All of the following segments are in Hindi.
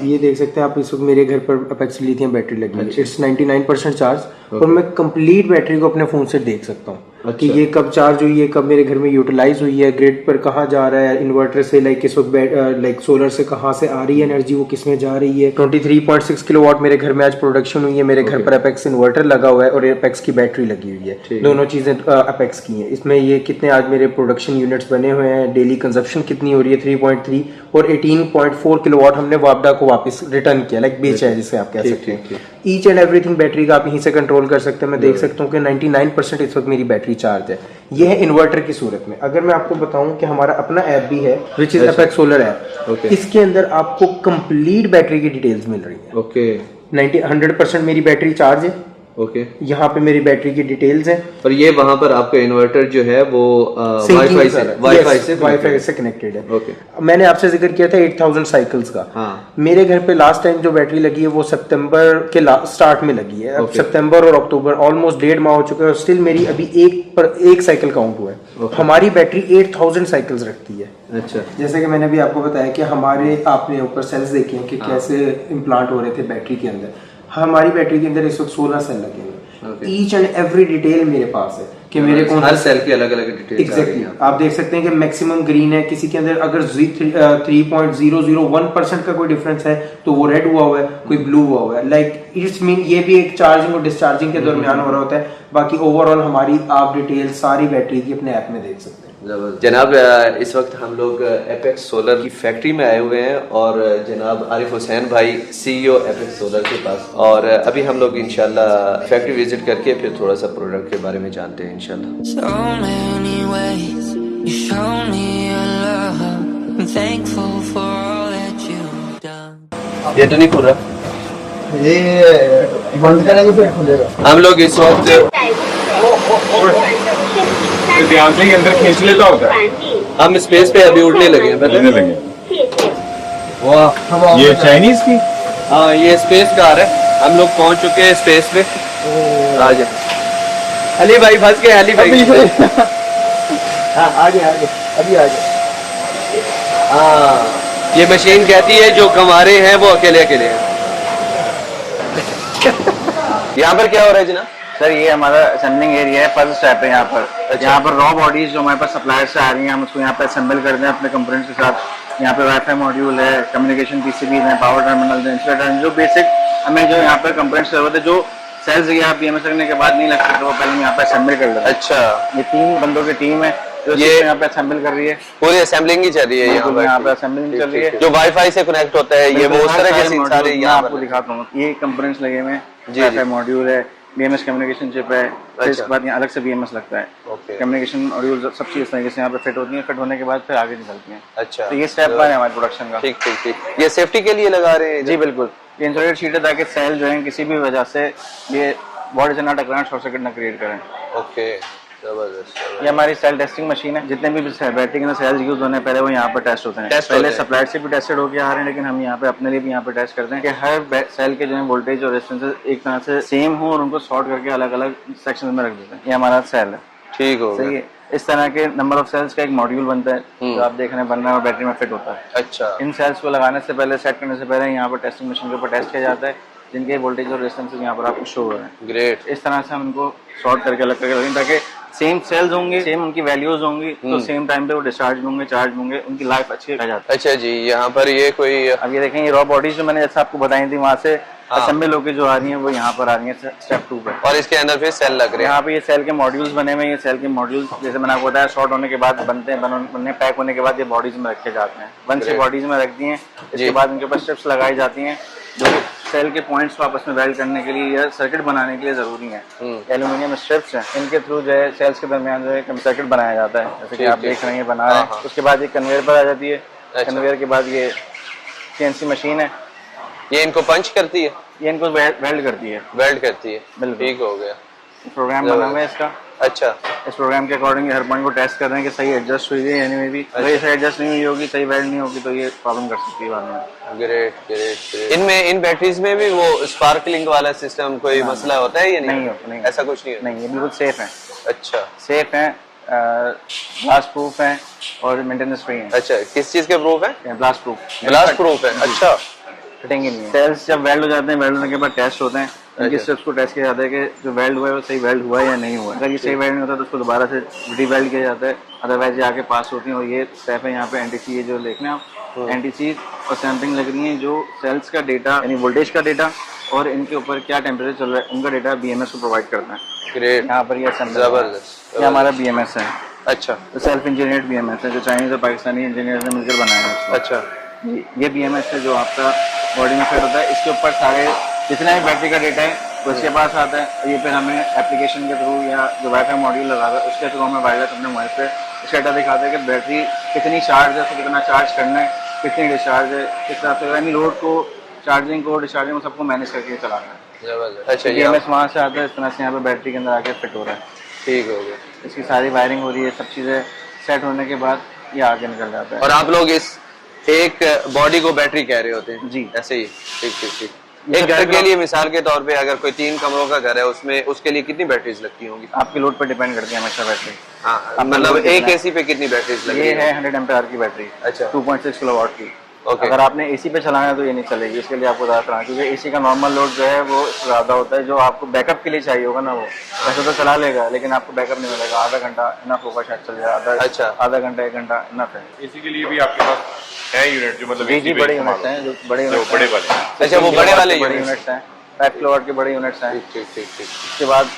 ये देख सकते हैं आप, इस वक्त मेरे घर पर अपेक्स लिथियम बैटरी लगी है। इट्स 99% चार्ज और मैं कंप्लीट बैटरी को अपने फ़ोन से देख सकता हूँ कि ये कब चार्ज हुई है, कब मेरे घर में यूटिलाइज हुई है, ग्रिड पर कहाँ जा रहा है, इन्वर्टर से लाइक इस वक्त लाइक सोलर से कहाँ से आ रही है एनर्जी, वो किस में जा रही है। 23.6 किलोवाट मेरे घर में आज प्रोडक्शन हुई है। मेरे घर पर अपेक्स इन्वर्टर लगा हुआ है और अपेक्स की बैटरी लगी हुई है। दोनों चीज़ें अपेक्स की हैं। इसमें ये कितने आज मेरे प्रोडक्शन यूनिट्स बने हुए हैं, डेली कंजप्शन कितनी हो रही है 3.3 और 18.4 किलोवाट हमने वापडा को वापस रिटर्न किया, लाइक बेचा है जिसे आप कह सकते हैं। ईच एंड एवरीथिंग बैटरी का आप यहीं से कंट्रोल कर सकते हैं। मैं देख सकता हूँ कि 99% इस वक्त मेरी बैटरी चार्ज है। यह है इन्वर्टर की सूरत में। अगर मैं आपको बताऊं कि हमारा अपना ऐप भी है which is apex solar app, इसके अंदर आपको कंप्लीट बैटरी की डिटेल्स मिल रही है। ओके 100% मेरी बैटरी चार्ज है। ओके यहाँ पे मेरी बैटरी की डिटेल्स हैं। और ये वहां पर आपका इन्वर्टर जो है वो वाईफाई से कनेक्टेड है। ओके मैंने आपसे जिक्र किया था 8000 साइकिल्स का। हाँ। मेरे घर पे लास्ट टाइम जो बैटरी लगी है वो सितंबर के स्टार्ट में लगी है। अब सितंबर और अक्टूबर ऑलमोस्ट 1.5 माह हो चुके हैं और स्टिल मेरी अभी एक साइकिल काउंट हुआ है। हमारी बैटरी 8000 साइकिल्स रखती है। अच्छा, जैसे कि मैंने अभी आपको बताया कि हमारे आपने ऊपर सेल्स देखे हैं कि कैसे इम्प्लांट हो रहे थे बैटरी के अंदर। हमारी बैटरी के अंदर इस वक्त 16 सेल लगे हुए। ईच एंड एवरी डिटेल मेरे पास है कि मेरे कौन हर सेल की अलग अलग डिटेल। एग्जैक्टली आप देख सकते हैं कि मैक्सिमम ग्रीन है, किसी के अंदर अगर 3.001% का कोई डिफरेंस है तो वो रेड हुआ हुआ है, कोई ब्लू हुआ है। लाइक इट्स मीन ये भी एक चार्जिंग और डिस्चार्जिंग के दरमियान हो रहा होता है। बाकी ओवरऑल हमारी आप डिटेल सारी बैटरी की अपने ऐप में देख सकते हैं। जनाब इस वक्त हम लोग एपेक्स सोलर की फैक्ट्री में आए हुए हैं और जनाब आरिफ हुसैन भाई CEO एपेक्स सोलर के पास, और अभी हम लोग इंशाल्लाह फैक्ट्री विजिट करके फिर थोड़ा सा प्रोडक्ट के बारे में जानते हैं इंशाल्लाह। ये तो नहीं खुल रहा, ये बंद करेंगे फिर खुलेगा। हम लोग इस वक्त ध्यान से ही अंदर खींच लेता होता है। हम स्पेस पे अभी उड़ने लगे हैं। उड़ने लगे। वाह, ये चाइनीज की? हाँ, ये स्पेस कार है। हम लोग पहुंच चुके हैं स्पेस पे। आ जाए अली भाई, फंस गए अली भाई। हाँ आगे अभी आगे। हाँ, ये मशीन कहती है जो कमारे हैं वो अकेले अकेले हैं। यहाँ पर क्या हो रहा है जनाब? सर ये हमारा असेंबलिंग एरिया है, फर्स्ट स्टेप है यहाँ पर। अच्छा। यहाँ पर रॉ बॉडीज जो हमारे पास सप्लायर से आ रही हैं, हम उसको यहाँ पे असेंबल करते हैं अपने कंपोनेंट्स के साथ। यहाँ पे वाईफाई मॉड्यूल है, कम्युनिकेशन PCBs हैं, पावर टर्मिनल है, इंसुलेटर, जो बेसिक हमें जो यहाँ पर कंपोनेंट्स जरूरत है, जो सेल्स यहाँ BMS करने के बाद नहीं लगते तो वो पहले यहाँ पे असेंबल कर लेते हैं। अच्छा, ये 3 बंदों की टीम है जो ये यहाँ पे असेंबल कर रही है। पूरी असेंबलिंग ही चल रही है यहाँ पे असेंबलिंग चल रही है। जो वाईफाई से कनेक्ट होता है, ये वो उस तरह के सीन सारे यहाँ आपको दिखाता हूँ। ये कंपोनेंट्स लगे हुए हैं, वाईफाई मॉड्यूल है, BMS कम्युनिकेशन चिप है। फिर इसके बाद यहाँ अलग से BMS लगता है। कम्युनिकेशन मॉड्यूल सब चीज़ इस तरीके से यहाँ पे फिट होती है। फिट होने के बाद फिर आगे निकलती हैं। अच्छा, तो ये स्टेप वन है हमारे प्रोडक्शन का। ठीक ठीक ठीक। ये सेफ्टी के लिए लगा रहे हैं? जी बिल्कुल, ये इंसुलेटेड शीट है ताकि सेल जो है किसी भी वजह से ये बॉडी से ना टकराएं, शॉर्ट सर्किट ना क्रिएट करें। ओके, जबरदस्त। ये हमारी सेल टेस्टिंग मशीन है। जितने भी बैटरी के अंदर सेल्स यूज होने पहले वो यहाँ पर टेस्ट होते हैं। पहले सप्लायर से भी टेस्टेड होकर आ रहे हैं, लेकिन हम यहाँ पे अपने लिए भी यहाँ पे टेस्ट करते हैं कि हर सेल के जो है वोल्टेज और रेजिस्टेंस एक तरह से सेम हो और उनको सॉर्ट करके अलग अलग सेक्शन में रख देते हैं। ये हमारा सेल है। ठीक हो सही है। इस तरह के नंबर ऑफ सेल्स का एक मॉड्यूल बनता है जो आप देख रहे हैं बन रहा है और बैटरी में फिट होता है। अच्छा, इन सेल्स को लगाने से पहले, सेट करने से पहले यहाँ पर टेस्टिंग मशीन के ऊपर टेस्ट किया जाता है, जिनके वोल्टेज और रेजिस्टेंस यहाँ पर आपको शो हो रहे हैं। ग्रेट। इस तरह से हम इनको सॉर्ट करके अलग करके रखेंगे ताकि सेम सेल्स होंगे, सेम उनकी वैल्यूज होंगी, तो सेम टाइम पे वो डिस्चार्ज होंगे, चार्ज होंगे, उनकी लाइफ अच्छी रह जाती है। अच्छा जी, यहाँ पर ये कोई अब ये देखें, ये रॉ बॉडीज जो मैंने जैसे आपको बताई थी वहाँ से असेंबल होकर जो आ रही है वो यहाँ पर आ रही है स्टेप 2 पे। और इसके अंदर फिर सेल लग रहे हैं। यहाँ पे ये सेल के मॉड्यूल्स बने हुए हैं। ये सेल के मॉड्यूल्स जैसे मैंने आपको बताया शॉर्ट होने के बाद बनते हैं, बनने पैक होने के बाद ये बॉडीज में रखे जाते हैं। 1 से बॉडीज में रख दिए, इसके बाद इनके ऊपर स्ट्रिप्स लगाई जाती हैं जो सेल के पॉइंट्स को आपस में वेल्ड करने के लिए या सर्किट बनाने के लिए जरूरी है। एल्यूमिनियम स्ट्रिप्स हैं, इनके थ्रू जो है सेल्स के दरमियान जो है सर्किट बनाया जाता है, जैसे कि आप देख रहे हैं बना रहे हैं। उसके बाद ये कन्वेयर पर आ जाती है। कन्वेयर के बाद ये CNC मशीन है, ये इनको पंच करती है, ये इनको वेल्ड करती है। वेल्ड करती है। बिल्कुल, ठीक हो गया। प्रोग्राम बना हुआ है इसका। अच्छा, इस प्रोग्राम के अकॉर्डिंग हर पॉइंट को टेस्ट कर रहे हैं कि सही एडजस्ट हुई है यानी में भी। अगर ये सही एडजस्ट नहीं हुई होगी, सही वेल्ड नहीं होगी तो ये प्रॉब्लम कर सकती है बाद में। Great great great. इनमें इन बैटरीज में भी वो स्पार्कलिंग वाला सिस्टम कोई मसला होता है या नहीं? नहीं होता, नहीं ऐसा कुछ नहीं होता। नहीं, ये बिल्कुल सेफ है। अच्छा, सेफ है, ब्लास्ट प्रूफ है और मेंटेनेंस फ्री है। अच्छा, किस चीज के प्रूफ है? Blast proof. ब्लास्ट प्रूफ है। अच्छा, फटेंगे नहीं। सेल्स जब वेल्ड हो जाते हैं, वेल्ड होने के बाद टेस्ट होते हैं, इनके स्टेप्स को टेस्ट किया जाता है कि जो वेल्ड हुआ है वो सही वेल्ड हुआ है या नहीं हुआ। अगर ये सही वेल्ड नहीं होता तो उसको दोबारा से री वेल्ड किया जाता है, अदरवाइज ये आगे पास होती हैं। और ये स्टेप है यहाँ पे एनटीसी, ये जो देख रहे हैं आप, एनटीसी और सैम्पलिंग लग रही है जो सेल्स का डेटा यानी वोल्टेज का डेटा और इनके ऊपर क्या टेम्परेचर चल रहा है उनका डेटा बीएमएस को प्रोवाइड करता है। ग्रेट, यहाँ पर ये जबरदस्त, ये हमारा बीएमएस है। अच्छा तो सेल्फ इंजीनियर्ड बीएमएस है जो चाइनीज और पाकिस्तानी इंजीनियर ने मिलकर बनाया है। अच्छा, ये बीएमएस है जो आपका बॉडी में फिट होता है। इसके ऊपर सारे जितना भी बैटरी का डेटा है वो इसके पास आता है। और ये फिर हमें एप्लीकेशन के थ्रू या जो वाईफाई मॉड्यूल लगा है उसके थ्रू हमें वायरलेस अपने मोबाइल पे इसका डाटा दिखाता है कि बैटरी कितनी चार्ज है, उसको कितना चार्ज करना है, कितनी डिस्चार्ज है, किस हिसाब से यानी लोड को, चार्जिंग को, डिस्चार्जिंग को सबको मैनेज करके चलाना है। जबरदस्त। अच्छा, ये बीएमएस वहाँ से आता है, इस तरह से यहाँ पे बैटरी के अंदर आके फिट हो रहा है। ठीक हो गया। इसकी सारी वायरिंग हो रही है, सब चीज़ें सेट होने के बाद ये आगे निकल जाता है। और आप लोग इस एक बॉडी को बैटरी कह रहे होते हैं जी। ऐसे ही? ठीक ठीक ठीक। एक घर के लिए मिसाल के तौर पे अगर कोई 3 कमरों का घर है उसमें उसके लिए कितनी बैटरीज लगती होंगी? आपके लोड पर डिपेंड करती है हमेशा बैटरी। हाँ, मतलब एक एसी पे कितनी बैटरीज लगती ये है 100 एम्पेयर की बैटरी। अच्छा। 2.6 किलोवाट की। ओके। अगर आपने एसी पे चलाना है तो ये नहीं चलेगी, इसके लिए आपको ज़्यादा चलाना, क्योंकि एसी का नॉर्मल लोड जो है वो ज़्यादा होता है। जो आपको बैकअप के लिए चाहिए होगा ना, वो वैसे तो चला लेगा लेकिन आपको बैकअप नहीं मिलेगा। आधा घंटा इनफ होगा, शायद चल जाए। अच्छा। आधा घंटा 1 घंटा इनफ है। इसी के लिए भी आपके पास है यूनिट जो मतलब जी, बड़े यूनिट्स हैं, जो बड़े जो यूनिट्स बड़े वाले। अच्छा, वो बड़े वाले बड़े यूनिट्स। यूनिट्स हैं, 5 किलोवाट के बड़े यूनिट्स हैं। ठीक ठीक ठीक ठीक। उसके बाद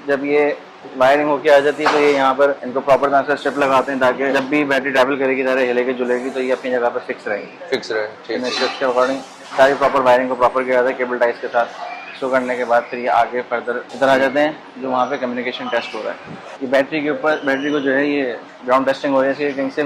जब ये वायरिंग होके आ जाती है तो ये यहाँ पर इनको प्रॉपर तरह से स्टेप लगाते हैं ताकि जब भी बैटरी ट्रैवल करेगी, ज़रा हिलेगी जुलेगी तो ये अपनी जगह पर फिक्स रहेगी। फिक्स रहे, ठीक। इन स्टेप्स के अकॉर्डिंग सारी प्रॉपर वायरिंग को प्रॉपर किया जाता है केबल टाइज के साथ। शो करने के बाद फिर ये आगे फर्दर इधर आ जाते हैं जो वहाँ पे कम्युनिकेशन टेस्ट हो रहा है। ये बैटरी के ऊपर, बैटरी को जो है ये ग्राउंड टेस्टिंग हो रही है। कहीं से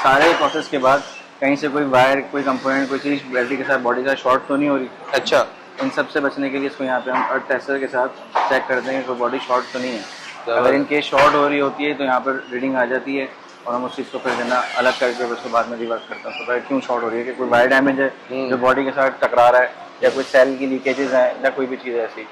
सारे प्रोसेस के बाद कहीं से कोई वायर, कोई कंपोनेंट, कोई चीज़ बैटरी के साथ, बॉडी के साथ शॉर्ट तो नहीं हो रही। अच्छा। इन सब से बचने के लिए इसको यहाँ पे हम अर्थ टेस्टर के साथ चेक करते हैं कि बॉडी शॉर्ट तो नहीं है। अगर इनके शॉर्ट हो रही होती है तो यहाँ पर रीडिंग आ जाती है और हम उस चीज़ को फिर देना अलग करके उसको बाद में रिवर्स करते हैं। पता है क्यों शॉर्ट हो रही है, कि कोई वायर डैमेज है जो बॉडी के साथ टकरा रहा है, या कोई सेल की लीकेजेस हैं, या कोई भी चीज़ है ऐसी।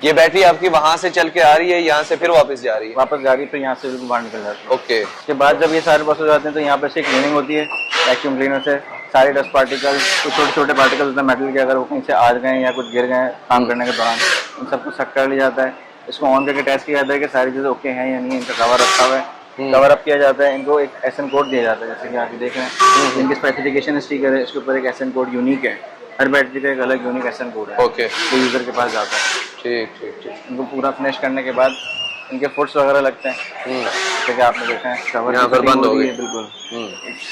ये बैटरी आपकी वहां से चल के आ रही है, यहाँ से फिर वापस जा रही है? वापस जा रही है, फिर यहाँ से बिल्कुल बाहर निकल जाती है। ओके। उसके बाद जब ये सारे प्रोसेस हो जाते हैं तो यहाँ पर से क्लीनिंग होती है वैक्यूम क्लीनर से। सारे डस्ट पार्टिकल, कुछ छोटे छोटे पार्टिकल्स होते हैं मेटल के, अगर वो कहीं से आ गए या कुछ गिर गए काम करने के दौरान, उन सबको सक कर लिया जाता है। इसको ऑन करके टेस्ट किया जाता है कि सारी चीज़ें ओके हैं या नहीं। इनका कवर रखा हुआ है, कवर अप किया जाता है। इनको एक एसएन कोड दिया जाता है, जैसे कि आप देख रहे हैं इनकी स्पेसिफिकेशन स्टिकर है, इसके ऊपर एक एसएन कोड यूनिक है। हर बैटरी का एक अलग यूनिक एसएन कोड है। ओके। तो यूज़र के पास जाता है। ठीक ठीक ठीक। इनको पूरा फिनिश करने के बाद इनके फुट्स वगैरह लगते हैं, जैसे कि आपने देखा है कवर यहाँ पर बंद हो गई है, बिल्कुल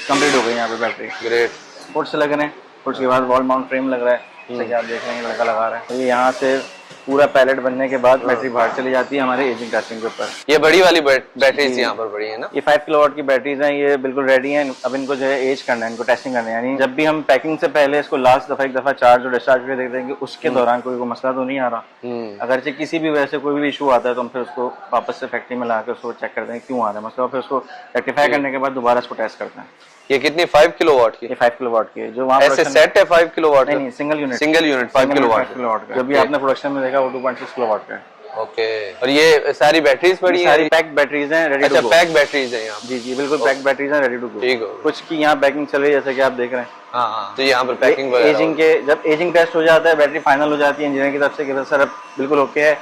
कंप्लीट हो गई यहाँ पे बैटरी। ग्रेट। फुट्स लग रहे हैं, फुट्स के बाद वॉल माउंट फ्रेम लग रहा है, जैसे कि आप देख रहे हैं लड़का लगा रहा है। तो ये यहाँ से पूरा पैलेट बनने के बाद बैटरी बाहर चली जाती है हमारे एजिंग टेस्टिंग के ऊपर। ये बड़ी वाली बैटरीज यहाँ पर बड़ी है ना? ये 5 किलोवाट की बैटरीज हैं, ये बिल्कुल रेडी हैं। अब इनको जो है एज करना है, इनको टेस्टिंग करना है। यानी जब भी हम पैकिंग से पहले इसको लास्ट दफा एक दफा चार्ज और डिस्चार्ज करके देखते हैं कि उसके दौरान कोई मसला तो नहीं आ रहा। अगर से किसी भी वजह से कोई भी इशू आता है तो हम फिर उसको वापस से फैक्ट्री में ला के उसको चेक करते हैं क्यों आ रहा है मसला, और फिर उसको रेक्टिफाई करने के बाद दोबारा इसको टेस्ट करते हैं। ये कितनी 5 किलोवाट की? ये 5 किलोवाट की है। जो वहाँ ऐसे सेट है 5 किलोवाट? नहीं, सिंगल यूनिट 5 किलोवाट का। जो भी आपने प्रोडक्शन में देखा वो 2.6 किलोवाट का है। ओके। और ये सारी बैटरीज पड़ी हैं? सारी पैक बैटरीज हैं, रेडी टू अच्छा, गो। पैक बैटरीज है यहाँ? जी जी, बिल्कुल पैक बैटरीज हैं, रेडी टू गो। ठीक हो। कुछ की यहाँ पैकिंग चल रही है, जैसे कि आप देख रहे हैं। हाँ, तो यहाँ पर पैकिंग एजिंग के जब एजिंग टेस्ट हो जाता है, बैटरी फाइनल हो जाती है इंजीनियर की तरफ से कि सर अब बिल्कुल ओके है,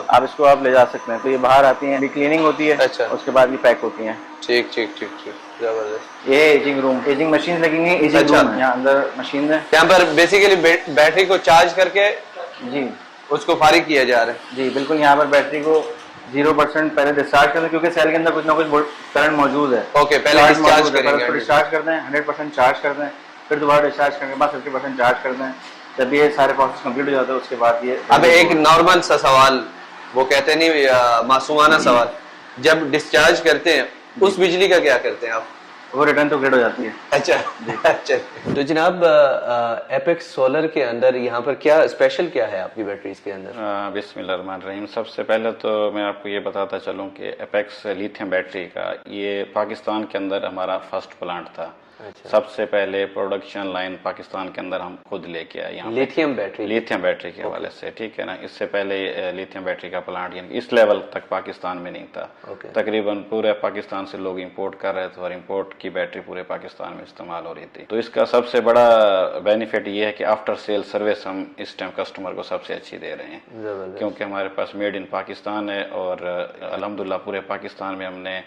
आप इसको आप ले जा सकते हैं। तो ये बाहर आती है, क्लीनिंग होती है। अच्छा। उसके बाद भी पैक होती है। ठीक ठीक ठीक ठीक, जबरदस्त। ये एजिंग रूम, एजिंग मशीन लगेंगी, एजिंग अच्छा। रूम यहाँ अंदर मशीन है। यहाँ पर बेसिकली बैटरी को चार्ज करके जी उसको फारिग किया जा रहा है? जी बिल्कुल। यहाँ पर बैटरी को 0% पहले डिस्चार्ज करते हैं, क्योंकि सेल के अंदर कुछ ना कुछ करंट मौजूद है। ओके, पहले डिस्चार्ज करेंगे। डिस्चार्ज करते हैं, 100% चार्ज करते हैं, फिर दोबारा डिस्चार्ज करने के बाद 50% चार्ज करते हैं। जब ये सारे प्रोसेस कंप्लीट हो जाते हैं उसके बाद ये। अब एक नॉर्मल सा सवाल, वो कहते नहीं मासूमाना सवाल, जब डिस्चार्ज करते हैं उस बिजली का क्या करते हैं आप? वो रिटर्न तो ग्रिड हो जाती है। अच्छा अच्छा। तो जनाब एपेक्स सोलर के अंदर यहाँ पर क्या स्पेशल क्या है आपकी बैटरीज के अंदर? बिस्मिल्लाहिर्रहमानिर्रहीम। सबसे पहले तो मैं आपको ये बताता चलूँ कि एपेक्स लिथियम बैटरी का ये पाकिस्तान के अंदर हमारा फर्स्ट प्लांट था। सबसे पहले प्रोडक्शन लाइन पाकिस्तान के अंदर हम खुद लेके आए यहाँ लिथियम बैटरी के हवाले से, ठीक है ना। इससे पहले लिथियम बैटरी का प्लांट यानी इस लेवल तक पाकिस्तान में नहीं था। तकरीबन पूरे पाकिस्तान से लोग इंपोर्ट कर रहे थे और इंपोर्ट की बैटरी पूरे पाकिस्तान में इस्तेमाल हो रही थी। तो इसका सबसे बड़ा बेनिफिट ये है कि आफ्टर सेल सर्विस हम इस टाइम कस्टमर को सबसे अच्छी दे रहे हैं, क्योंकि हमारे पास मेड इन पाकिस्तान है और अल्हम्दुलिल्लाह पूरे पाकिस्तान में हमने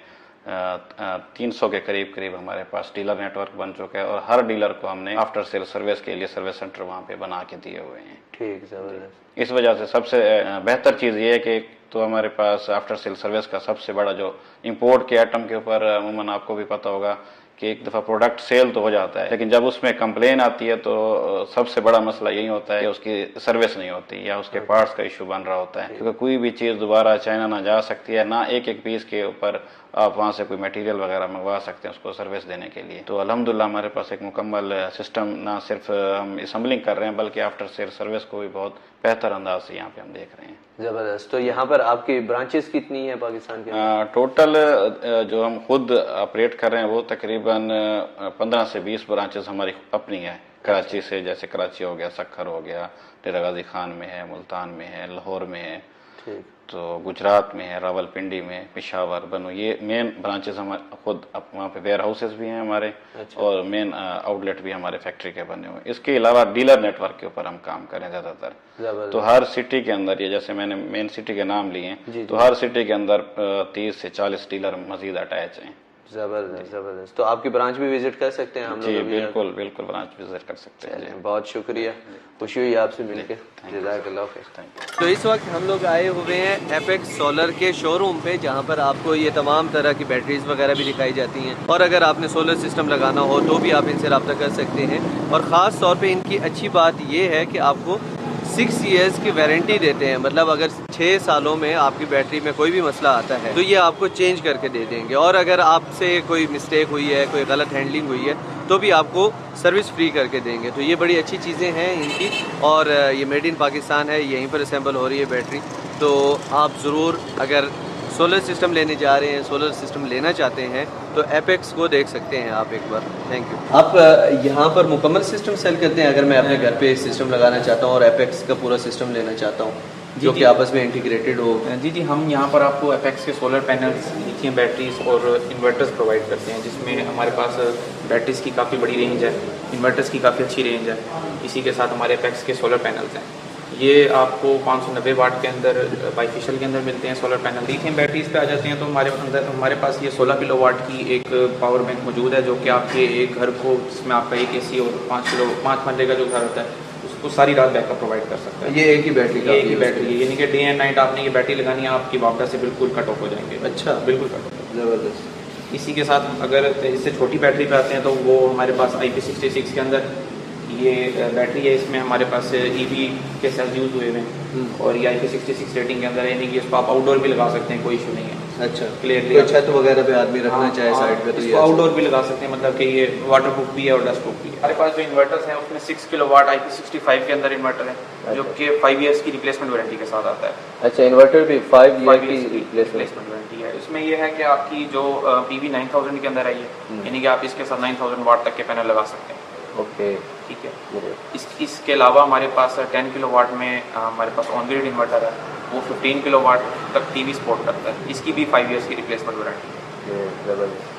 300 के करीब हमारे पास डीलर नेटवर्क बन चुका है और हर डीलर को हमने आफ्टर सेल सर्विस के लिए सर्विस सेंटर वहाँ पे बना के दिए हुए हैं। ठीक, जबरदस्त। इस वजह से सबसे बेहतर चीज़ ये है कि तो हमारे पास आफ्टर सेल सर्विस का सबसे बड़ा जो इंपोर्ट के आइटम के ऊपर अमूमन आपको भी पता होगा कि एक दफ़ा प्रोडक्ट सेल तो हो जाता है, लेकिन जब उसमें कंप्लेन आती है तो सबसे बड़ा मसला यही होता है कि उसकी सर्विस नहीं होती या उसके पार्ट्स का इशू बन रहा होता है, क्योंकि कोई भी चीज़ दोबारा चाइना ना जा सकती है, ना एक एक पीस के ऊपर आप वहाँ से कोई मटेरियल वगैरह मंगवा सकते हैं उसको सर्विस देने के लिए। तो अल्हम्दुलिल्लाह हमारे पास एक मुकम्मल सिस्टम, ना सिर्फ हम असेंबलिंग कर रहे हैं बल्कि आफ्टर सेल सर्विस को भी बहुत बेहतर अंदाज से यहाँ पे हम देख रहे हैं। जबरदस्त। तो यहाँ पर आपकी ब्रांचेस कितनी है पाकिस्तान के? टोटल जो हम खुद ऑपरेट कर रहे हैं वो तकरीबन 15 से 20 ब्रांचेस हमारी अपनी है। कराची से, जैसे कराची हो गया, सक्खर हो गया, डेरा गाजी खान में है, मुल्तान में है, लाहौर में है, तो गुजरात में है, रावलपिंडी में, पेशावर, बनो, ये मेन ब्रांचेस हमारे खुद वहाँ पे वेयर हाउसेस भी हैं हमारे। और मेन आउटलेट भी हमारे फैक्ट्री के बने हुए। इसके अलावा डीलर नेटवर्क के ऊपर हम काम करें ज़्यादातर। तो हर सिटी के अंदर, ये जैसे मैंने मेन सिटी के नाम लिए हैं, तो हर सिटी के अंदर 30 से 40 डीलर मजीद अटैच हैं। जबरदस्त। तो आपकी ब्रांच भी विजिट कर सकते हैं हम लोग? जी बिल्कुल ब्रांच विजिट कर सकते हैं। बहुत शुक्रिया, खुशी हुई आपसे मिलकर। जज़ाकल्लाह खैर। तो इस वक्त हम लोग आए हुए हैं एपेक्स सोलर के शोरूम पे, जहाँ पर आपको ये तमाम तरह की बैटरीज वगैरह भी दिखाई जाती हैं, और अगर आपने सोलर सिस्टम लगाना हो तो भी आप इनसे रब्ता कर सकते हैं। और ख़ास तौर पे इनकी अच्छी बात ये है कि आपको 6 ईयर्स की वारंटी देते हैं। मतलब अगर 6 सालों में आपकी बैटरी में कोई भी मसला आता है तो ये आपको चेंज करके दे देंगे, और अगर आपसे कोई मिस्टेक हुई है, कोई गलत हैंडलिंग हुई है, तो भी आपको सर्विस फ्री करके देंगे। तो ये बड़ी अच्छी चीज़ें हैं इनकी, और ये मेड इन पाकिस्तान है, यहीं पर असेंबल हो रही है बैटरी। तो आप ज़रूर अगर सोलर सिस्टम लेने जा रहे हैं, सोलर सिस्टम लेना चाहते हैं, तो एपेक्स को देख सकते हैं आप एक बार। Thank you. आप यहाँ पर मुकम्मल सिस्टम सेल करते हैं? अगर मैं अपने घर पे सिस्टम लगाना चाहता हूँ और एपेक्स का पूरा सिस्टम लेना चाहता हूँ जो कि आपस में इंटीग्रेटेड हो? जी, हम यहाँ पर आपको एपेक्स के सोलर पैनल्स, लिथियम बैटरीज और इन्वर्टर्स प्रोवाइड करते हैं, जिसमें हमारे पास बैटरीज की काफ़ी बड़ी रेंज है, इन्वर्टर्स की काफ़ी अच्छी रेंज है। इसी के साथ हमारे एपेक्स के सोलर पैनल्स हैं। ये आपको 590 वाट के अंदर बाइफेशियल के अंदर मिलते हैं सोलर पैनल। लिथियम बैटरीज पे आ जाते हैं तो हमारे पास ये 16 किलो वाट की एक पावर बैंक मौजूद है, जो कि आपके एक घर को, जिसमें आपका एक AC और 5 मरले का जो घर होता है उसको सारी रात बैकअप प्रोवाइड कर सकता है। ये एक ही बैटरी का? एक ही बैटरी है, यानी कि डे एंड नाइट आपने ये बैटरी लगानी है, आपकी वापदा से बिल्कुल कट ऑफ हो जाएंगे। अच्छा, बिल्कुल कट ऑफ। ज़बरदस्त। इसी के साथ अगर इससे छोटी बैटरी पे आते हैं तो वो हमारे पास IP66 के अंदर ये बैटरी है। इसमें हमारे पास EV के सेल्स यूज़ हुए हुए हैं, और ये IP66 रेटिंग के अंदर है, यानी कि इसको आप आउटडोर भी लगा सकते हैं, कोई इशू नहीं है। अच्छा, क्लियरली छत वगैरह पे आदमी रखना चाहे साइड पे तो इसको आउटडोर भी लगा सकते हैं, मतलब कि ये वाटर प्रूफ भी है और डस्ट प्रूफ भी है। हमारे पास जो इन्वर्टर्स हैं उसमें 6 किलो वाट IP65 के अंदर इन्वर्टर है, जो कि 5 ईयर्स की रिप्लेसमेंट वारंटी के साथ आता है। अच्छा, इन्वर्टर भी 5 ईयर की रिप्लेसमेंट वारंटी है। इसमें यह है कि आपकी जो PV 9000 के अंदर आई है, यानी कि आप इसके साथ 9000 वाट तक के पैनल लगा सकते हैं। ओके, ठीक है। इसके अलावा हमारे पास 10 किलो वाट में हमारे पास ऑन ग्रिड इन्वर्टर है, वो 15 किलो वाट तक TV सपोर्ट करता है। इसकी भी 5 ईयर्स की रिप्लेसमेंट वारंटी है। जबरदस्त।